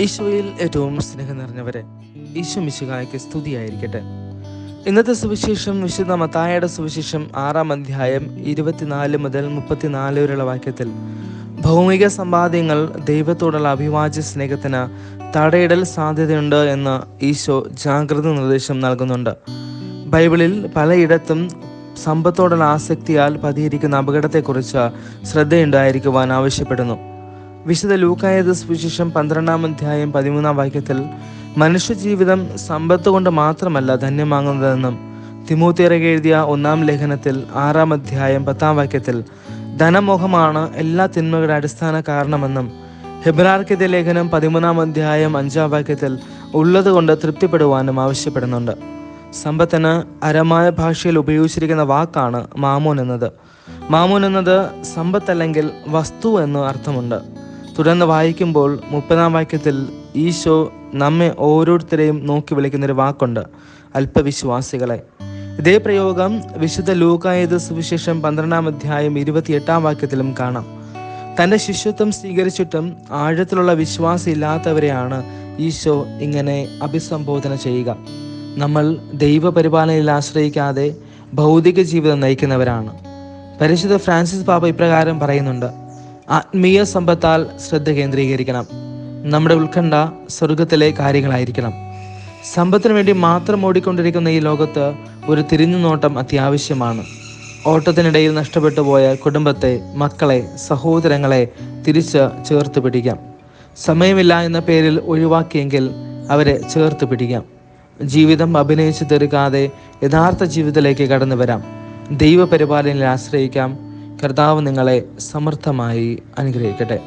ഈശോയിൽ ഏറ്റവും സ്നേഹം നിറഞ്ഞവരെ, ഈശോ മിശിഹായ്ക്ക് സ്തുതിയായിരിക്കട്ടെ. ഇന്നത്തെ സുവിശേഷം വിശുദ്ധ മത്തായിയുടെ സുവിശേഷം 6-ാം അധ്യായം 24 മുതൽ 34 വരെയുള്ള വാക്യത്തിൽ ഭൗമിക സമ്പാദ്യങ്ങൾ ദൈവത്തോടുള്ള അഭിവാജ്യ സ്നേഹത്തിന് തടയിടൽ സാധ്യതയുണ്ട് എന്ന് ഈശോ ജാഗ്രത നിർദ്ദേശം നൽകുന്നുണ്ട്. ബൈബിളിൽ പലയിടത്തും സമ്പത്തോടുള്ള ആസക്തിയാൽ പതിയിരിക്കുന്ന അപകടത്തെക്കുറിച്ച് ശ്രദ്ധയുണ്ടായിരിക്കുവാൻ ആവശ്യപ്പെടുന്നു. വിശുദ്ധ ലൂക്കായുടെ സുവിശേഷം 12-ാം അധ്യായം 13-ാം വാക്യത്തിൽ മനുഷ്യജീവിതം സമ്പത്ത് കൊണ്ട് മാത്രമല്ല ധന്യമാകുന്നതെന്നും, തിമോഥെയോസിന് എഴുതിയ 1-ാം ലേഖനത്തിൽ 6-ാം അധ്യായം 10-ാം വാക്യത്തിൽ ധനമോഹമാണ് എല്ലാ തിന്മകളുടെ അടിസ്ഥാന കാരണമെന്നും, ഹെബ്രായർക്കെഴുതിയ ലേഖനം 13-ാം അധ്യായം 5-ാം വാക്യത്തിൽ ഉള്ളത് കൊണ്ട് തൃപ്തിപ്പെടുവാനും ആവശ്യപ്പെടുന്നുണ്ട്. സമ്പത്തിന് അരമായ ഭാഷയിൽ ഉപയോഗിച്ചിരിക്കുന്ന വാക്കാണ് മാമോൻ എന്നത്. മാമോൻ എന്നത് സമ്പത്തല്ലെങ്കിൽ വസ്തു എന്ന് അർത്ഥമുണ്ട്. തുടർന്ന് വായിക്കുമ്പോൾ 30-ാം വാക്യത്തിൽ ഈശോ നമ്മെ ഓരോരുത്തരെയും നോക്കി വിളിക്കുന്നൊരു വാക്കുണ്ട്: അല്പവിശ്വാസികളെ. ഇതേ പ്രയോഗം വിശുദ്ധ ലൂക്കായുടെ സുവിശേഷം 12-ാം അധ്യായം 28-ാം വാക്യത്തിലും കാണാം. തൻ്റെ ശിഷ്യത്വം സ്വീകരിച്ചിട്ടും ആഴത്തിലുള്ള വിശ്വാസം ഇല്ലാത്തവരെയാണ് ഈശോ ഇങ്ങനെ അഭിസംബോധന ചെയ്യുക. നമ്മൾ ദൈവപരിപാലനയിൽ ആശ്രയിക്കാതെ ഭൗതിക ജീവിതം നയിക്കുന്നവരാണ്. പരിശുദ്ധ ഫ്രാൻസിസ് പാപ്പ ഇപ്രകാരം പറയുന്നുണ്ട്: ആത്മീയ സമ്പത്താൽ ശ്രദ്ധ കേന്ദ്രീകരിക്കണം. നമ്മുടെ ഉത്കണ്ഠ സ്വർഗത്തിലെ കാര്യങ്ങളായിരിക്കണം. സമ്പത്തിന് വേണ്ടി മാത്രം ഓടിക്കൊണ്ടിരിക്കുന്ന ഈ ലോകത്ത് ഒരു തിരിഞ്ഞുനോട്ടം അത്യാവശ്യമാണ്. ഓട്ടത്തിനിടയിൽ നഷ്ടപ്പെട്ടു പോയ കുടുംബത്തെ, മക്കളെ, സഹോദരങ്ങളെ തിരിച്ച് ചേർത്ത് പിടിക്കാം. സമയമില്ല എന്ന പേരിൽ ഒഴിവാക്കിയെങ്കിൽ അവരെ ചേർത്ത് പിടിക്കാം. ജീവിതം അഭിനയിച്ച് തീർക്കാതെ യഥാർത്ഥ ജീവിതത്തിലേക്ക് കടന്നു വരാം. ദൈവപരിപാലനയിൽ ആശ്രയിക്കാം. കർത്താവ് നിങ്ങളെ സമൃദ്ധമായി അനുഗ്രഹിക്കട്ടെ.